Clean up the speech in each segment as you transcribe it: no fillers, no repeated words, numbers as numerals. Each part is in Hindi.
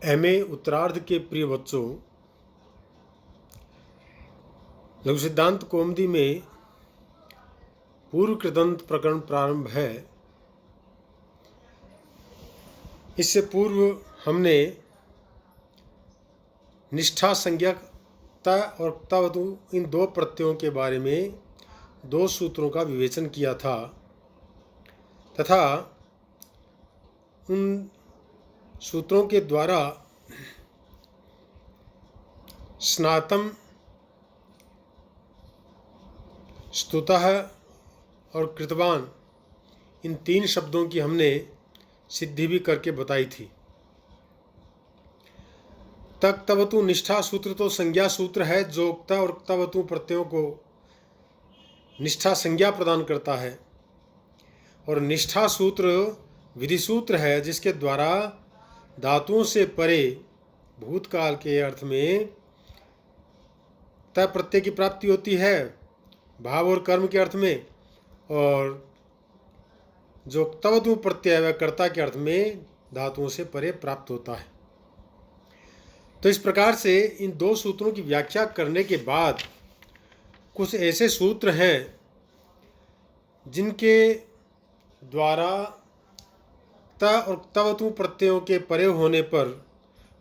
एमए उत्तरार्ध के प्रिय बच्चों, लघु सिद्धांत कौमुदी में पूर्व कृदंत प्रकरण प्रारंभ है। इससे पूर्व हमने निष्ठा, संज्ञकता और क्तवतु इन दो प्रत्ययों के बारे में दो सूत्रों का विवेचन किया था तथा उन सूत्रों के द्वारा स्नातम, स्तुतः और कृतवान इन तीन शब्दों की हमने सिद्धि भी करके बताई थी। तक्तवतु निष्ठा सूत्र तो संज्ञा सूत्र है जो क्त और क्तवतु प्रत्ययों को निष्ठा संज्ञा प्रदान करता है, और निष्ठा सूत्र विधि सूत्र है जिसके द्वारा धातुओं से परे भूतकाल के अर्थ में त प्रत्यय की प्राप्ति होती है भाव और कर्म के अर्थ में, और जो क्तवतु प्रत्यय वह कर्ता के अर्थ में धातुओं से परे प्राप्त होता है। तो इस प्रकार से इन दो सूत्रों की व्याख्या करने के बाद कुछ ऐसे सूत्र हैं जिनके द्वारा त और क्तवतु प्रत्ययों के परे होने पर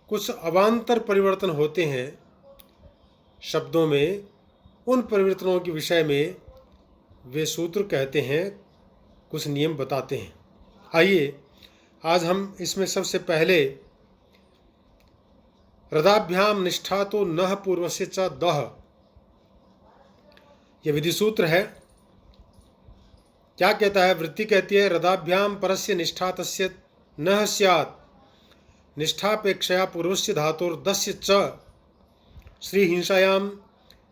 कुछ अवान्तर परिवर्तन होते हैं शब्दों में। उन परिवर्तनों के विषय में वे सूत्र कहते हैं, कुछ नियम बताते हैं। आइए आज हम इसमें सबसे पहले रदाभ्याम निष्ठा तो नः पूर्वस्य च दः, यह विधि सूत्र है। क्या कहता है? वृत्ति कहती है रदाभ्याम परस्य निष्ठा तस्य नः स्यात् निष्ठापेक्षया पूर्वस्य धातुर्दस्य च श्री हिंसायाम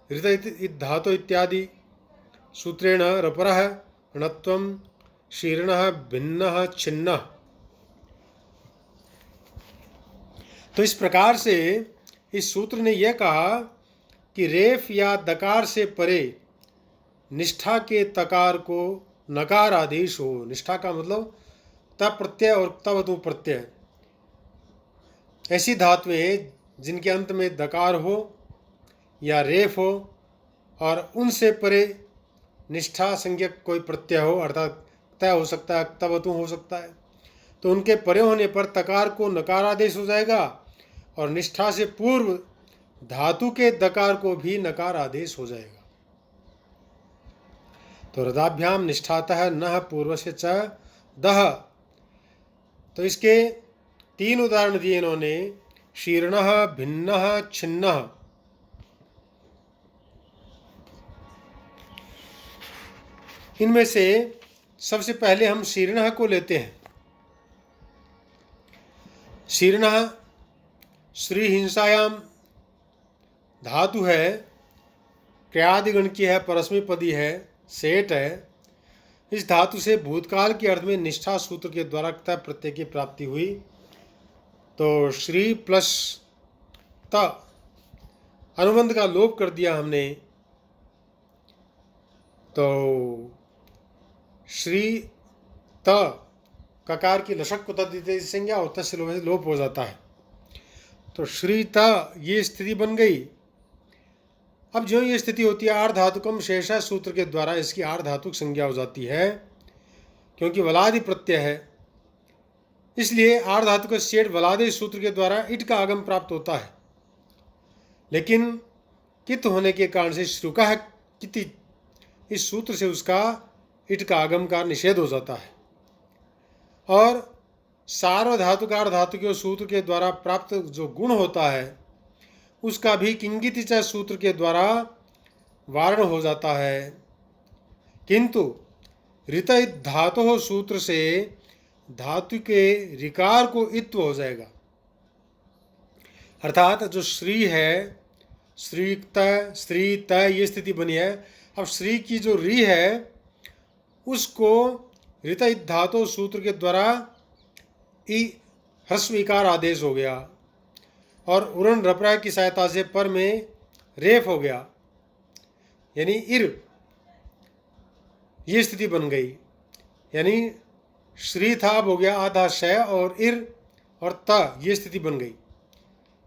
ऋत धातु इत्यादि सूत्रेण रपरः णत्वं शीर्णः भिन्नः छिन्नः। तो इस प्रकार से इस सूत्र ने यह कहा कि रेफ या दकार से परे निष्ठा के तकार को नकार आदेश हो। निष्ठा का मतलब त प्रत्यय और क्तवतु प्रत्यय, ऐसी धातुएं जिनके अंत में दकार हो या रेफ हो और उनसे परे निष्ठा संज्ञक कोई प्रत्यय हो, अर्थात तय हो सकता है, क्तवतु हो सकता है, तो उनके परे होने पर तकार को नकार आदेश हो जाएगा और निष्ठा से पूर्व धातु के दकार को भी नकार आदेश हो जाएगा। तो रदाभ्याम निष्ठातः नः पूर्वस्य च दः। तो इसके तीन उदाहरण दिए इन्होंने, शीर्णः, भिन्नः, छिन्नः। इनमें से सबसे पहले हम शीर्णः को लेते हैं। शीर्णः श्री हिंसायाम धातु है, क्रियादिगण की है, परस्मैपदी है, सेठ है। इस धातु से भूतकाल के अर्थ में निष्ठा सूत्र के द्वारा क्तः प्रत्यय की प्राप्ति हुई। तो श्री प्लस त अनुबंध का लोप कर दिया हमने, तो श्री त ककार की लशक को तद्धित संज्ञा और तस्य लोप हो जाता है। तो श्री त ये स्थिति बन गई। अब जो ये स्थिति होती है आर्धातुकम शेषा सूत्र के द्वारा इसकी आर्धातुक संज्ञा हो जाती है, क्योंकि वलादि प्रत्यय है, इसलिए आर्धातुक शेठ वलादि सूत्र के द्वारा इट का आगम प्राप्त होता है। लेकिन कित होने के कारण से श्रुका किति इस सूत्र से उसका इट का आगम का निषेध हो जाता है, और सार्वधातुक आर्धातुक सूत्र के द्वारा प्राप्त जो गुण होता है उसका भी किंगिति च सूत्र के द्वारा वारण हो जाता है। किंतु ऋत धातु सूत्र से धातु के ऋकार को इत्व हो जाएगा, अर्थात जो श्री है, श्री त ये स्थिति बनी है। अब श्री की जो री है उसको ऋत धातु सूत्र के द्वारा ई ह्रस्व इकार आदेश हो गया, और उरण रपरा की सहायता से पर में रेफ हो गया, यानी इर, ये स्थिति बन गई। यानी श्री था हो गया आधा शय और इर और त, ये स्थिति बन गई।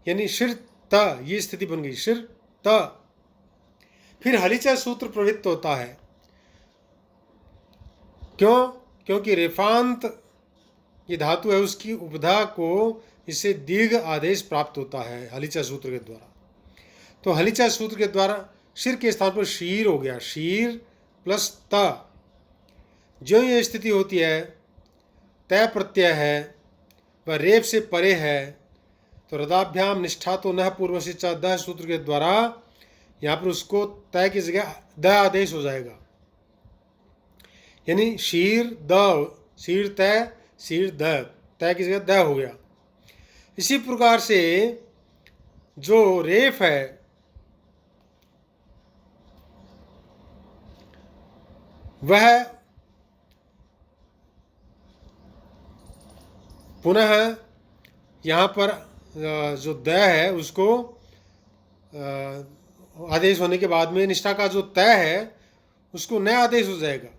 यानी शिर त, ये स्थिति बन गई, शिर त। फिर हलीचा सूत्र प्रवृत्त होता है। क्यों? क्योंकि रेफांत ये धातु है, उसकी उपधा को इससे दीर्घ आदेश प्राप्त होता है हलीचा सूत्र के द्वारा। तो हलीचा सूत्र के द्वारा शिर के स्थान पर शीर हो गया, शीर प्लस त। जो ये स्थिति होती है, तय प्रत्यय है वह रेप से परे है, तो रदाभ्याम निष्ठा तो न पूर्व से द सूत्र के द्वारा यहाँ पर उसको तय की जगह द आदेश हो जाएगा। यानी शीर द, शीर तय, शीर द, तय की जगह द हो गया। इसी प्रकार से जो रेफ है वह पुनः यहाँ पर जो द है उसको आदेश होने के बाद में निष्ठा का जो तय है उसको नया आदेश हो जाएगा।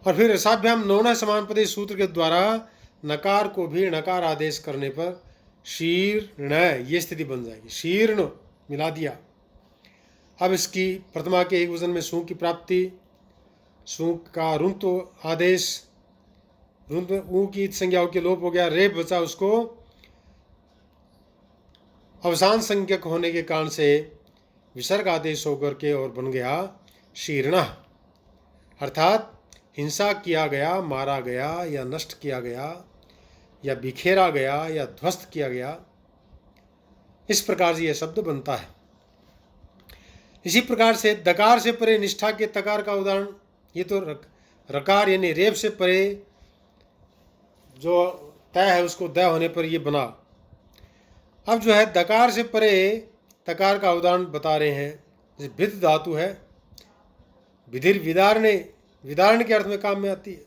और फिर रसाभ्याम नौना समान पदे सूत्र के द्वारा नकार को भी नकार आदेश करने पर शीर्ण, ये स्थिति बन जाएगी, शीर्ण मिला दिया। अब इसकी प्रथमा के एक वचन में सू की प्राप्ति, सू का रुंत आदेश, रुंत ऊ की संज्ञाओं के लोप हो गया, रेप बचा, उसको अवसान संज्ञक होने के कारण से विसर्ग आदेश होकर के और बन गया शीर्ण। अर्थात हिंसा किया गया, मारा गया या नष्ट किया गया या बिखेरा गया या ध्वस्त किया गया, इस प्रकार से यह शब्द बनता है। इसी प्रकार से दकार से परे निष्ठा के तकार का उदाहरण, ये तो रकार यानी रेप से परे जो तय है उसको द होने पर ये बना। अब जो है दकार से परे तकार का उदाहरण बता रहे हैं। जैसे भिद धातु है, विधिर विदारणे, विदारण के अर्थ में काम में आती है।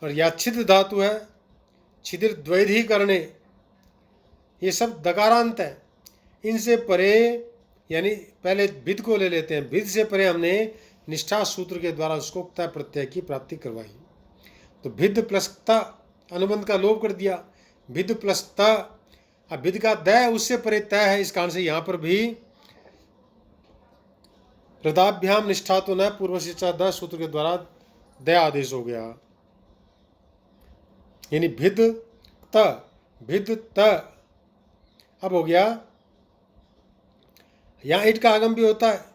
और या छिद धातु है, छिदिर द्वैधी करने, ये सब दकारांत है। इनसे परे यानी पहले भिद को ले लेते हैं, भिद से परे हमने निष्ठा सूत्र के द्वारा उसको तय प्रत्यय की प्राप्ति करवाई। तो भिद प्लस त, अनुबंध का लोप कर दिया, भिद प्लस त। अब भिद का द उससे परे तय है, इस कारण से यहाँ पर भी रदाभ्याम निष्ठा तो न पूर्व शिक्षा द सूत्र के द्वारा द आदेश हो गया। यानी भिद त, भिद त। अब हो गया, यहाँ ईट का आगम भी होता है,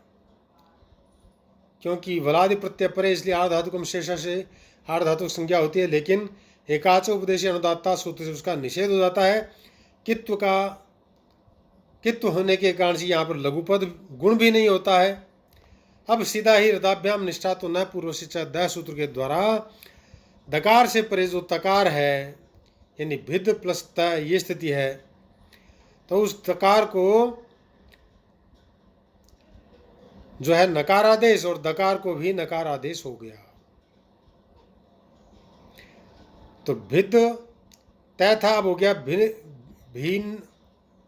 क्योंकि वलादि प्रत्यय परे, इसलिए आर्धातुकम शेषा से आर्धातुक संज्ञा होती है। लेकिन एकाच उपदेश अनुदात्ता सूत्र से उसका निषेध हो जाता है। कित्व का, कित्व होने के कारण से यहाँ पर लघुपद गुण भी नहीं होता है। अब सीधा ही रदाभ्याम निष्ठा तो न पूर्व शिक्षा द सूत्र के द्वारा दकार से परे जो तकार है यानी भिद प्लस त, ये स्थिति है, तो उस तकार को जो है नकार आदेश और दकार को भी नकार आदेश हो गया। तो भिद तय था, अब हो गया भिन्न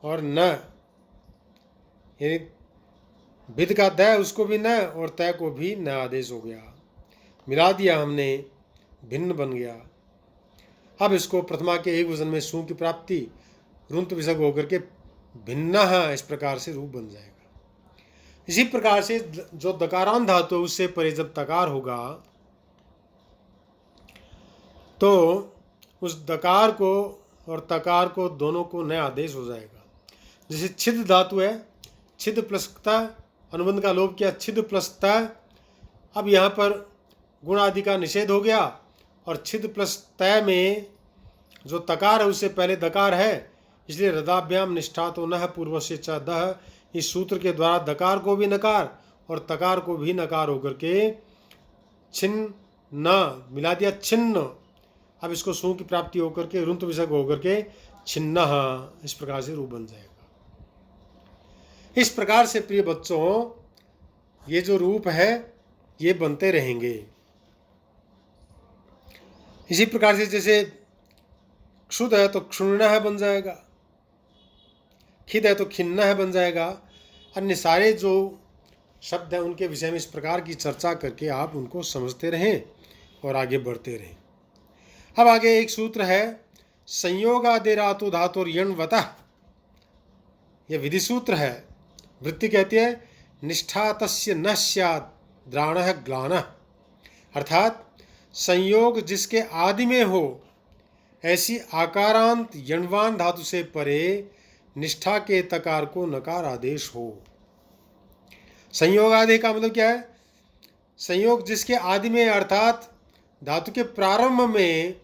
और न, यानी भिद का द उसको भी न और तय को भी न आदेश हो गया, मिला दिया हमने, भिन्न बन गया। अब इसको प्रथमा के एक वचन में सू की प्राप्ति, रुंत विसर्ग होकर के भिन्न, इस प्रकार से रूप बन जाएगा। इसी प्रकार से जो दकारांत धातु है उससे परे जब तकार होगा तो उस दकार को और तकार को दोनों को नया आदेश हो जाएगा। जैसे छिद धातु है, छिद प्लस त, अनुबंध का लोप किया, छिद प्लस त। अब यहाँ पर गुण आदि का निषेध हो गया और छिद प्लस तय में जो तकार है उससे पहले दकार है, इसलिए रदाभ्याम निष्ठा तो न पूर्व से च दह, इस सूत्र के द्वारा दकार को भी नकार और तकार को भी नकार होकर के छिन्न न मिला दिया, छिन्न। अब इसको सू की प्राप्ति होकर के रुंत विसर्ग होकर के छिन्न, इस प्रकार से रूप बन जाएगा। इस प्रकार से प्रिय बच्चों ये जो रूप है ये बनते रहेंगे। इसी प्रकार से जैसे क्षुद है तो क्षुण्ण है बन जाएगा, खिद है तो खिन्न है बन जाएगा। अन्य सारे जो शब्द हैं उनके विषय में इस प्रकार की चर्चा करके आप उनको समझते रहें और आगे बढ़ते रहें। अब आगे एक सूत्र है संयोगादिरातो धातुर्यण्वतः, यह विधि सूत्र है। वृत्ति कहती है निष्ठा तस्य न स्यात् द्राणः ग्लानः, अर्थात संयोग जिसके आदि में हो ऐसी आकारांत यण्वान धातु से परे निष्ठा के तकार को नकार आदेश हो। संयोग आदि का मतलब क्या है? संयोग जिसके आदि में अर्थात धातु के प्रारंभ में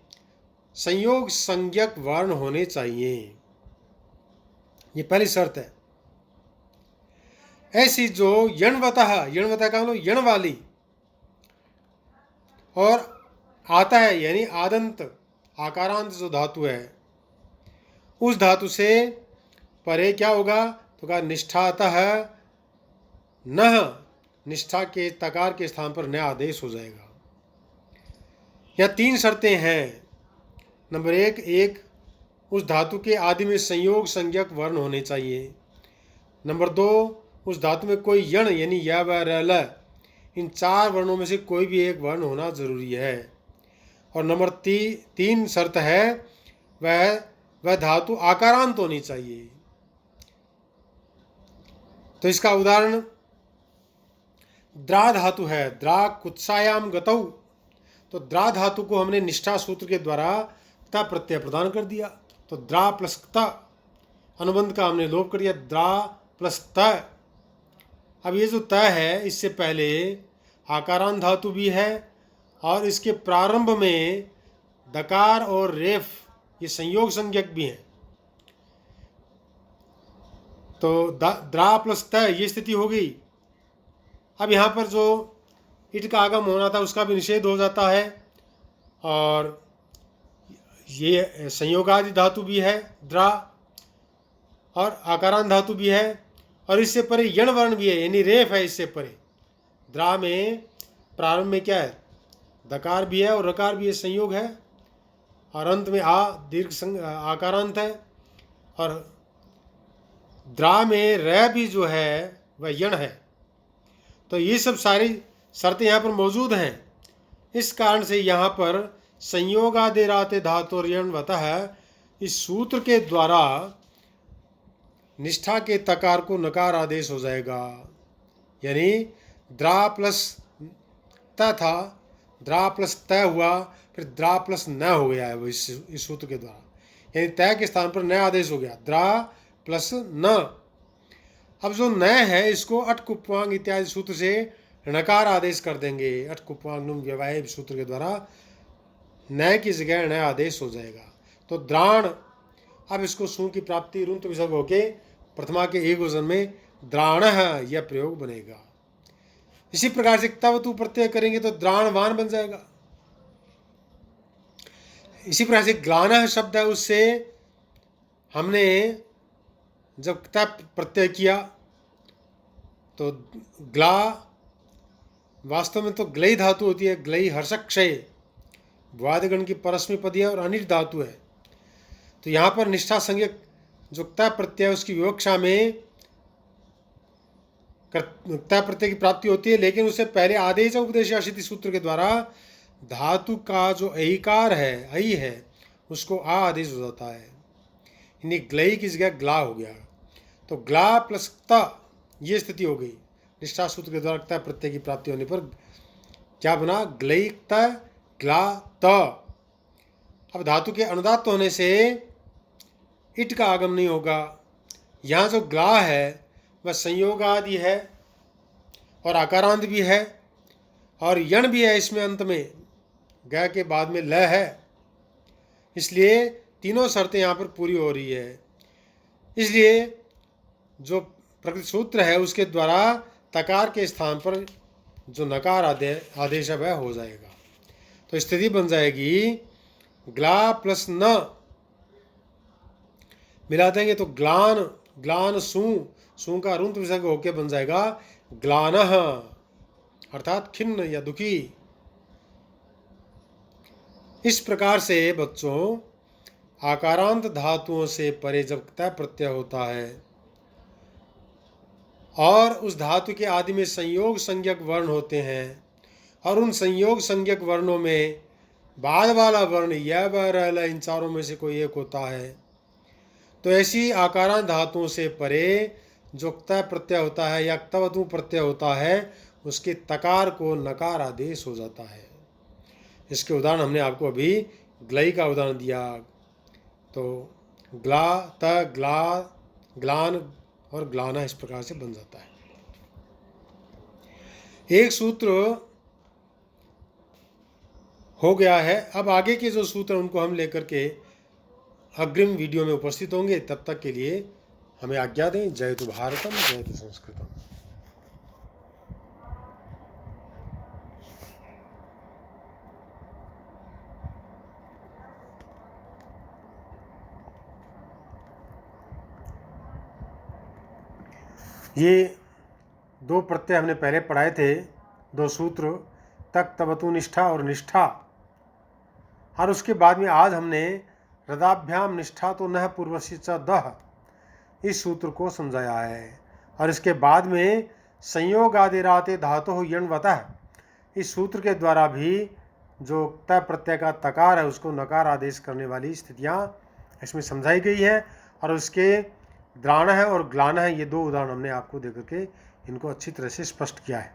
संयोग संज्ञक वर्ण होने चाहिए, ये पहली शर्त है। ऐसी जो यण्वतः, यण्वतः का मतलब यण वाली, और आता है यानी आदंत आकारांत जो धातु है उस धातु से परे क्या होगा? तो कहा निष्ठातः न, निष्ठा के तकार के स्थान पर न आदेश हो जाएगा। यह तीन शर्तें हैं। नंबर एक, उस धातु के आदि में संयोग संज्ञक वर्ण होने चाहिए। नंबर 2, उस धातु में कोई यण यानी य व र ल, इन चार वर्णों में से कोई भी एक वर्ण होना जरूरी है। और नंबर 3 शर्त है वह धातु आकारांत होनी चाहिए। तो इसका उदाहरण द्रा धातु है, द्रा कुत्सायाम गतौ। तो द्रा धातु को हमने निष्ठा सूत्र के द्वारा ता प्रत्यय प्रदान कर दिया, तो द्रा प्लस ता अनुबंध का हमने लोप कर दिया, द्रा प्लस त। अब ये जो त है इससे पहले आकारांत धातु भी है और इसके प्रारंभ में दकार और रेफ ये संयोग संज्ञक भी हैं। तो द्रा प्लस त ये स्थिति हो गई। अब यहाँ पर जो इट का आगम होना था उसका भी निषेध हो जाता है, और ये संयोगादि धातु भी है द्रा, और आकारांत धातु भी है, और इससे परे यण वर्ण भी है यानी रेफ है। इससे परे द्रा में प्रारंभ में क्या है? दकार भी है और रकार भी है, संयोग है, और अंत में आ दीर्घ आकारांत है, और द्रा में र भी जो है वह यण है। तो ये सब सारी शर्तें यहाँ पर मौजूद हैं। इस कारण से यहाँ पर संयोगादिराते धातुर्यण्वतः इस सूत्र के द्वारा निष्ठा के तकार को नकार आदेश हो जाएगा। यानी द्रा प्लस त था, द्रा प्लस त हुआ, फिर द्रा प्लस न हो गया है वो इस सूत्र के द्वारा, यानी तय के स्थान पर न आदेश हो गया, द्रा प्लस न। अब जो न है इसको अट कुप्वांग इत्यादि सूत्र से णकार आदेश कर देंगे। अट कुप्वांग व्यवाय सूत्र के द्वारा न की जगह न आदेश हो जाएगा। तो द्राण, अब इसको सु की प्राप्ति रुंत विसर्ग होके प्रथमा के एक वचन में द्राण यह प्रयोग बनेगा। इसी प्रकार से तब तू प्रत्यय करेंगे तो द्राणवान बन जाएगा। इसी प्रकार से ग्लान शब्द है, उससे हमने जब तप प्रत्यय किया तो ग्ला वास्तव में तो ग्लई धातु होती है, ग्लई हर्षक क्षय वादगण की परस्मी पदी है और अनिट धातु है। तो यहाँ पर निष्ठा संज्ञक जो क्ता प्रत्यय उसकी विवक्षा में क्ता प्रत्यय की प्राप्ति होती है, लेकिन उससे पहले आदेश उपदेशाशिति सूत्र के द्वारा धातु का जो अहिकार है, अहि है, उसको आ आदेश हो जाता है, यानी ग्लई की जगह ग्ला हो गया। तो ग्ला प्लस क्ता ये स्थिति हो गई। निष्ठा सूत्र के द्वारा क्ता प्रत्यय की प्राप्ति होने पर क्या बना? ग्लई क्ता ग्ला त। अब धातु के अनुदात्त होने से इट का आगम नहीं होगा। यहाँ जो ग्ला है वह संयोग आदि है और आकारांत भी है और यण भी है, इसमें अंत में ग के बाद में ल है, इसलिए तीनों शर्तें यहाँ पर पूरी हो रही है। इसलिए जो प्रकृति सूत्र है उसके द्वारा तकार के स्थान पर जो नकार आदेश है वह हो जाएगा। तो स्थिति बन जाएगी ग्ला प्लस न मिला देंगे तो ग्लान, ग्लान सु का रुंत विसर्ग होके बन जाएगा ग्लानः, अर्थात खिन्न या दुखी। इस प्रकार से बच्चों आकारांत धातुओं से परे जब क्ता प्रत्यय होता है और उस धातु के आदि में संयोग संज्ञक वर्ण होते हैं और उन संयोग संज्ञक वर्णों में बाद वाला वर्ण य ब र ल इन चारों में से कोई एक होता है। तो ऐसी आकारांत धातुओं से परे जो क्तः प्रत्यय होता है या क्तवतु प्रत्यय होता है, उसके तकार को नकार आदेश हो जाता है। इसके उदाहरण हमने आपको अभी ग्लई का उदाहरण दिया। तो ग्ला, त, ग्ला, ग्लान और ग्लाना इस प्रकार से बन जाता है। एक सूत्र हो गया है। अब आगे के जो सूत्र उनको हम लेकर के अग्रिम वीडियो में उपस्थित होंगे। तब तक के लिए हमें आज्ञा दें। जयतु भारतम, जयतु संस्कृतम। ये दो प्रत्यय हमने पहले पढ़ाए थे, दो सूत्र, तक, तवतु, निष्ठा और निष्ठा। और उसके बाद में आज हमने रदाभ्याम निष्ठा तो नह पूर्वस्य च दह, इस सूत्र को समझाया है। और इसके बाद में संयोग आदिराते धातु यण्वतः, इस सूत्र के द्वारा भी जो त प्रत्यय का तकार है उसको नकार आदेश करने वाली स्थितियाँ इसमें समझाई गई है। और उसके द्राण है और ग्लान है, ये दो उदाहरण हमने आपको देकर के इनको अच्छी तरह से स्पष्ट किया है।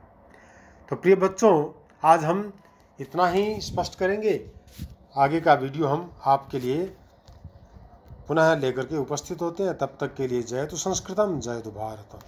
तो प्रिय बच्चों, आज हम इतना ही स्पष्ट करेंगे। आगे का वीडियो हम आपके लिए पुनः लेकर के उपस्थित होते हैं। तब तक के लिए जय तो संस्कृतम, जय तो भारतम।